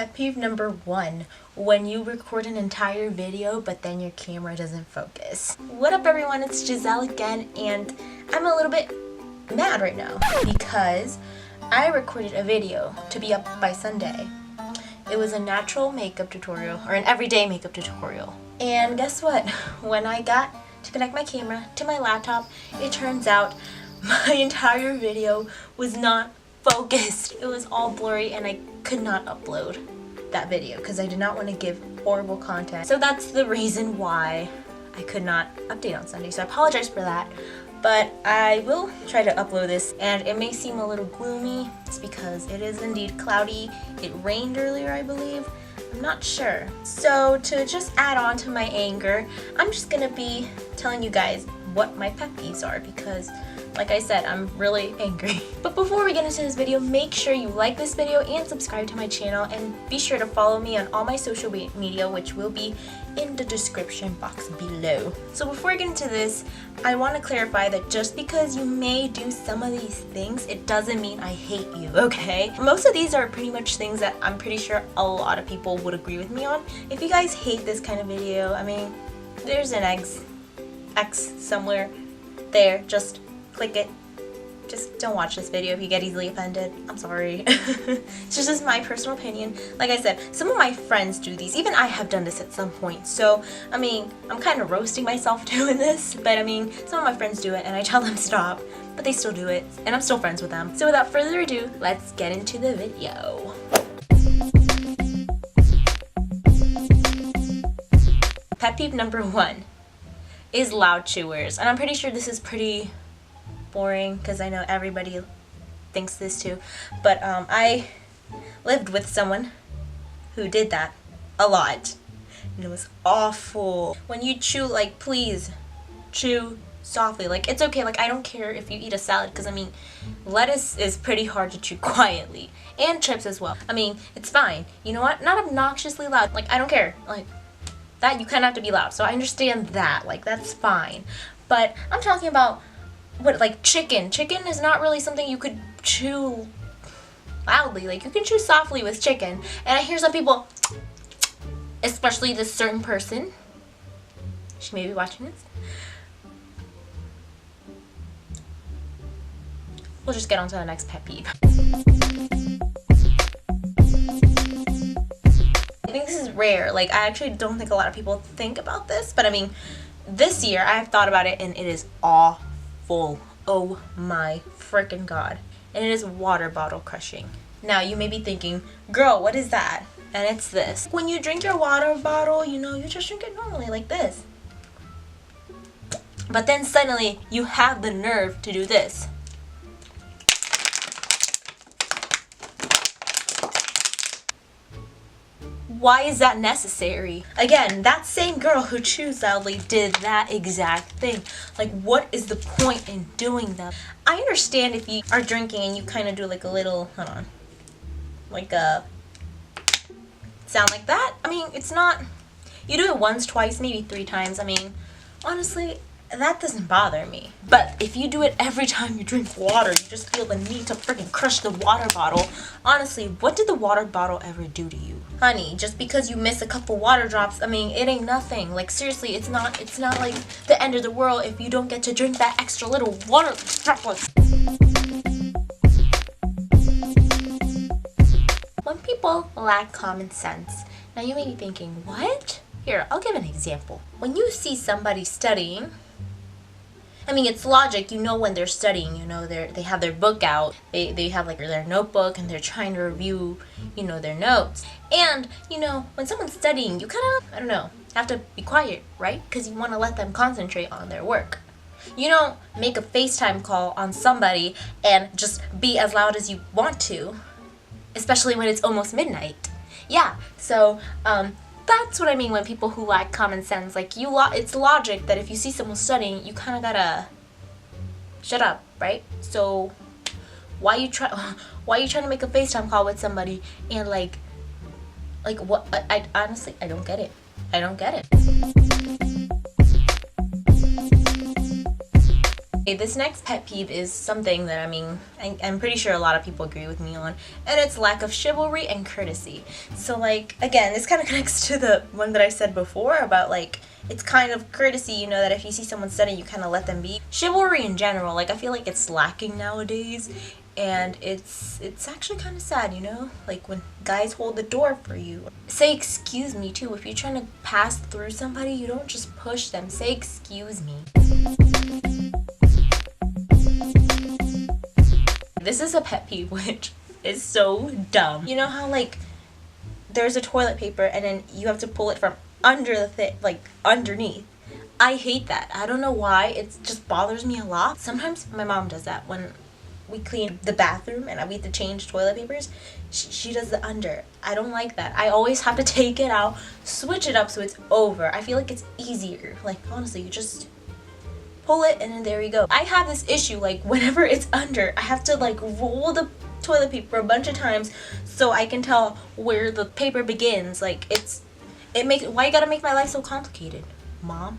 Pet peeve number 1, when you record an entire video but then your camera doesn't focus. What up everyone, it's Giselle again, and I'm a little bit mad right now because I recorded a video to be up by Sunday. It was a natural makeup tutorial, or an everyday makeup tutorial. And guess what? When I got to connect my camera to my laptop, it turns out my entire video was not focused. It was all blurry and I could not upload that video because I did not want to give horrible content. So that's the reason why I could not update on Sunday. So I apologize for that. But I will try to upload this, and it may seem a little gloomy. It's because it is indeed cloudy. It rained earlier, I believe. I'm not sure. So to just add on to my anger, I'm just gonna be telling you guys what my pet peeves are because, like I said, I'm really angry. But before we get into this video, make sure you like this video and subscribe to my channel, and be sure to follow me on all my social media, which will be in the description box below. So before I get into this, I want to clarify that just because you may do some of these things, it doesn't mean I hate you, okay? Most of these are pretty much things that I'm pretty sure a lot of people would agree with me on. If you guys hate this kind of video, I mean, there's an X somewhere there, just click it. Just don't watch this video if you get easily offended. I'm sorry. It's just my personal opinion. Like I said, some of my friends do these. Even I have done this at some point. So, I mean, I'm kind of roasting myself doing this. But, I mean, some of my friends do it and I tell them stop. But they still do it. And I'm still friends with them. So, without further ado, let's get into the video. Pet peeve number 1 is loud chewers. And I'm pretty sure this is pretty boring because I know everybody thinks this too, but I lived with someone who did that a lot and it was awful. When you chew, like, please chew softly. Like, it's okay, like, I don't care if you eat a salad because I mean lettuce is pretty hard to chew quietly, and chips as well. I mean, it's fine, you know what, not obnoxiously loud. Like, I don't care, like that you kind of have to be loud, so I understand that, like, that's fine. But I'm talking about what, like chicken. Chicken is not really something you could chew loudly. Like, you can chew softly with chicken. And I hear some people, especially this certain person, she may be watching this. We'll just get on to the next pet peeve. I think this is rare. Like, I actually don't think a lot of people think about this, but I mean, this year I've thought about it and it is awful. Oh my freaking god. And it is water bottle crushing. Now you may be thinking, girl, what is that? And it's this. When you drink your water bottle, you know, you just drink it normally like this. But then suddenly you have the nerve to do this. Why is that necessary? Again, that same girl who chews loudly did that exact thing. Like, what is the point in doing that? I understand if you are drinking and you kind of do like a little, hold on, like a sound like that. I mean, it's not, you do it once, twice, maybe 3 times. I mean, honestly, that doesn't bother me. But if you do it every time you drink water, you just feel the need to freaking crush the water bottle. Honestly, what did the water bottle ever do to you? Honey, just because you miss a couple water drops, I mean, it ain't nothing. Like, seriously, it's not like the end of the world if you don't get to drink that extra little water droplet. When people lack common sense, now you may be thinking, what? Here, I'll give an example. When you see somebody studying, I mean, it's logic, you know, when they're studying, you know, they have their book out, they have like their notebook and they're trying to review, you know, their notes. And, you know, when someone's studying, you kind of, I don't know, have to be quiet, right? Because you want to let them concentrate on their work. You don't make a FaceTime call on somebody and just be as loud as you want to, especially when it's almost midnight. Yeah, so, that's what I mean when people who lack common sense. Like, it's logic that if you see someone studying, you kind of gotta shut up, right? So why you trying to make a FaceTime call with somebody and like what? I honestly, I don't get it. I don't get it. Okay, this next pet peeve is something that, I mean, I'm pretty sure a lot of people agree with me on, and it's lack of chivalry and courtesy. So, like, again, this kind of connects to the one that I said before about, like, it's kind of courtesy, you know, that if you see someone stunning, you kind of let them be. Chivalry in general, like, I feel like it's lacking nowadays, and it's actually kind of sad, you know, like when guys hold the door for you. Say excuse me too. If you're trying to pass through somebody, you don't just push them. Say excuse me. This is a pet peeve, which is so dumb. You know how, like, there's a toilet paper and then you have to pull it from under the thing, like underneath. I hate that. I don't know why. It just bothers me a lot. Sometimes my mom does that when we clean the bathroom and we have to change toilet papers. She does the under. I don't like that. I always have to take it out, switch it up so it's over. I feel like it's easier. Like, honestly, you just pull it and then there you go. I have this issue, like, whenever it's under, I have to, like, roll the toilet paper a bunch of times so I can tell where the paper begins. Like, why you gotta make my life so complicated, Mom?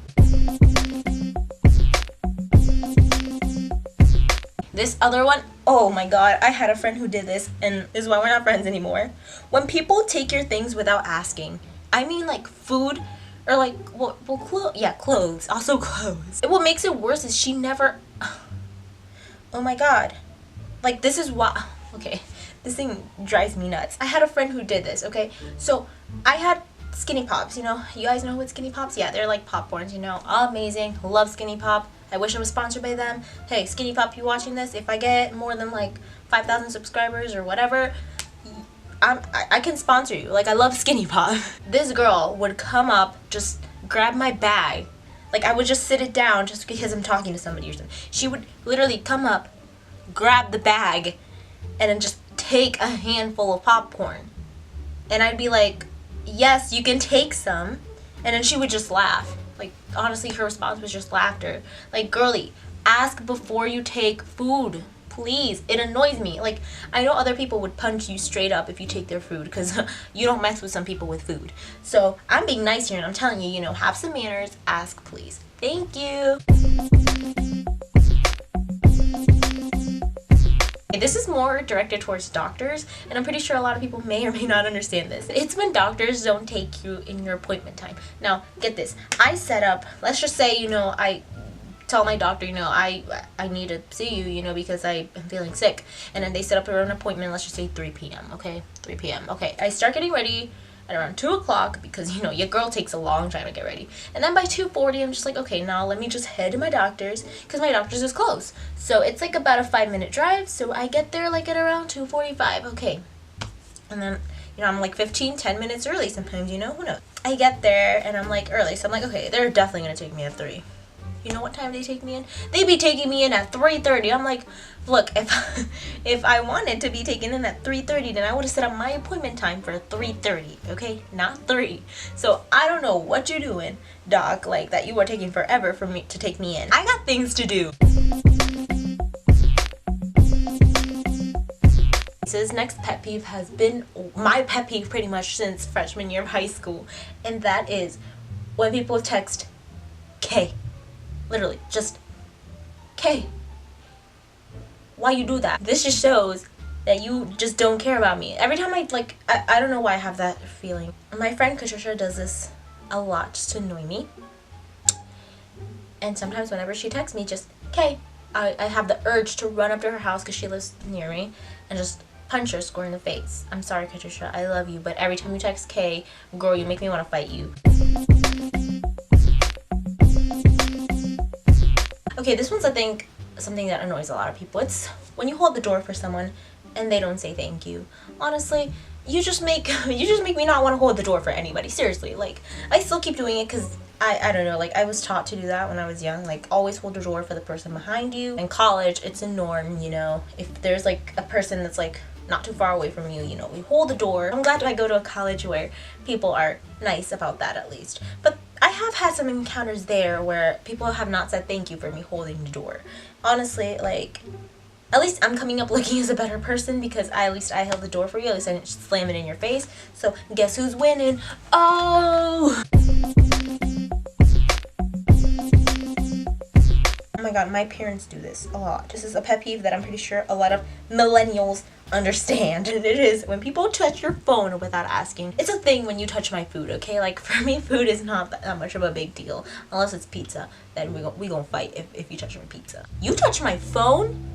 This other one, oh my god, I had a friend who did this, and this is why we're not friends anymore. When people take your things without asking, I mean, like, food, or like, well, clothes, also clothes. What makes it worse is she never, oh my god, like, this is why, okay, this thing drives me nuts. I had a friend who did this, okay, so I had Skinny Pops, you know, you guys know what Skinny Pops? Yeah, they're like popcorns, you know, amazing, love Skinny Pop. I wish I was sponsored by them. Hey, Skinny Pop, you watching this? If I get more than like 5,000 subscribers or whatever, I can sponsor you. Like, I love Skinny Pop. This girl would come up, just grab my bag. Like, I would just sit it down just because I'm talking to somebody or something. She would literally come up, grab the bag, and then just take a handful of popcorn. And I'd be like, yes, you can take some. And then she would just laugh. Like, honestly, her response was just laughter. Like, girly, ask before you take food. Please. It annoys me. Like, I know other people would punch you straight up if you take their food because you don't mess with some people with food. So, I'm being nice here and I'm telling you, you know, have some manners. Ask, please. Thank you. This is more directed towards doctors, and I'm pretty sure a lot of people may or may not understand this. It's when doctors don't take you in your appointment time. Now, get this. I set up, let's just say, you know, I tell my doctor, you know, I need to see you, you know, because I am feeling sick. And then they set up an appointment, let's just say 3 p.m., okay? 3 p.m. Okay, I start getting ready at around 2 o'clock because, you know, your girl takes a long time to get ready. And then by 2:40, I'm just like, okay, now let me just head to my doctor's because my doctor's is close. So it's like about a 5-minute drive. So I get there like at around 2:45. Okay. And then, you know, I'm like 10 minutes early sometimes, you know, who knows. I get there and I'm like early. So I'm like, okay, they're definitely going to take me at 3. You know what time they take me in? They be taking me in at 3:30. I'm like, look, if I wanted to be taken in at 3:30, then I would have set up my appointment time for 3:30, okay? Not 3. So I don't know what you're doing, doc, like that you are taking forever for me to take me in. I got things to do. So this next pet peeve has been my pet peeve pretty much since freshman year of high school, and that is when people text K. Literally, just K. Why you do that? This just shows that you just don't care about me. Every time I don't know why I have that feeling. My friend Katricia does this a lot just to annoy me. And sometimes whenever she texts me, just K. I have the urge to run up to her house because she lives near me and just punch her square in the face. I'm sorry, Katricia, I love you, but every time you text K, girl, you make me want to fight you. Okay, this one's, I think, something that annoys a lot of people. It's when you hold the door for someone and they don't say thank you. Honestly, you just make me not want to hold the door for anybody. Seriously, like, I still keep doing it because I don't know, like, I was taught to do that when I was young. Like, always hold the door for the person behind you. In college, it's a norm, you know. If there's, like, a person that's, like, not too far away from you, you know, we hold the door. I'm glad I go to a college where people are nice about that at least. But I have had some encounters there where people have not said thank you for me holding the door. Honestly, like, at least I'm coming up looking as a better person because at least I held the door for you. At least I didn't slam it in your face. So guess who's winning? Oh! Oh my god, my parents do this a lot. This is a pet peeve that I'm pretty sure a lot of millennials understand. And it is when people touch your phone without asking. It's a thing when you touch my food, okay? Like, for me, food is not that much of a big deal. Unless it's pizza. Then we gonna fight if you touch my pizza. You touch my phone?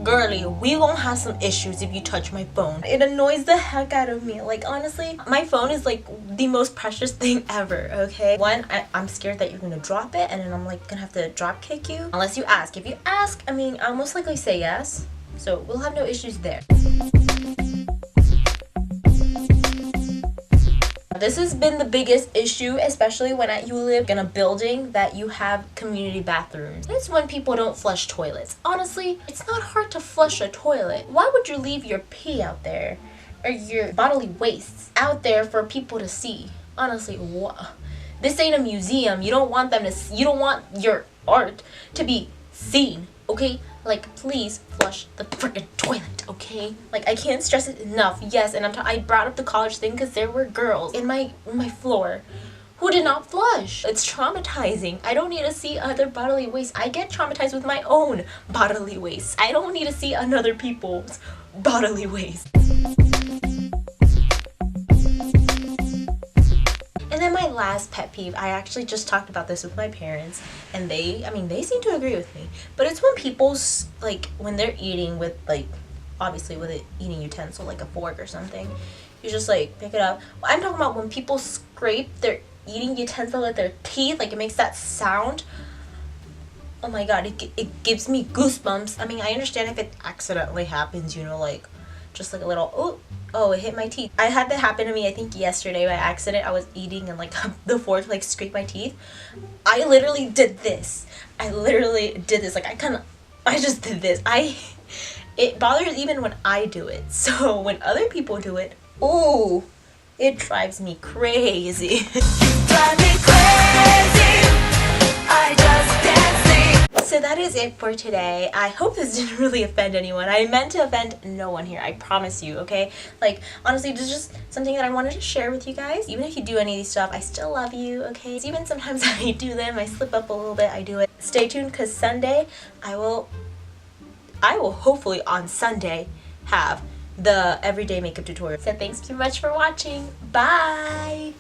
Girly, we gonna have some issues if you touch my phone. It annoys the heck out of me. Like, honestly, my phone is like the most precious thing ever, okay? One, I'm scared that you're gonna drop it and then I'm like gonna have to drop kick you. Unless you ask. If you ask, I mean, I'll most likely say yes. So we'll have no issues there. This has been the biggest issue, especially when you live in a building that you have community bathrooms. It's when people don't flush toilets. Honestly, it's not hard to flush a toilet. Why would you leave your pee out there or your bodily wastes out there for people to see? Honestly, what? This ain't a museum. You don't want them to see, you don't want your art to be seen, okay? Like, please flush the freaking toilet, okay? Like, I can't stress it enough. Yes, and I brought up the college thing because there were girls in my floor who did not flush. It's traumatizing. I don't need to see other bodily waste. I get traumatized with my own bodily waste. I don't need to see another people's bodily waste. And then my last pet peeve, I actually just talked about this with my parents, and they seem to agree with me. But it's when people, like, when they're eating with, like, obviously with an eating utensil, like a fork or something, you just, like, pick it up. I'm talking about when people scrape their eating utensil with their teeth, like, it makes that sound. Oh my god, it gives me goosebumps. I mean, I understand if it accidentally happens, you know, like, just like a little, oh, it hit my teeth. I had that happen to me, I think, yesterday by accident. I was eating and, like, the fork, like, scraped my teeth. I literally did this. Like, I just did this. It bothers even when I do it. So when other people do it, ooh, it drives me crazy. Drive me crazy. I just dancing. So that is it for today. I hope this didn't really offend anyone. I meant to offend no one here, I promise you, okay? Like, honestly, this is just something that I wanted to share with you guys. Even if you do any of these stuff, I still love you, okay? Even sometimes I do them, I slip up a little bit, I do it. Stay tuned, because Sunday, I will hopefully on Sunday have the everyday makeup tutorial. So thanks so much for watching. Bye!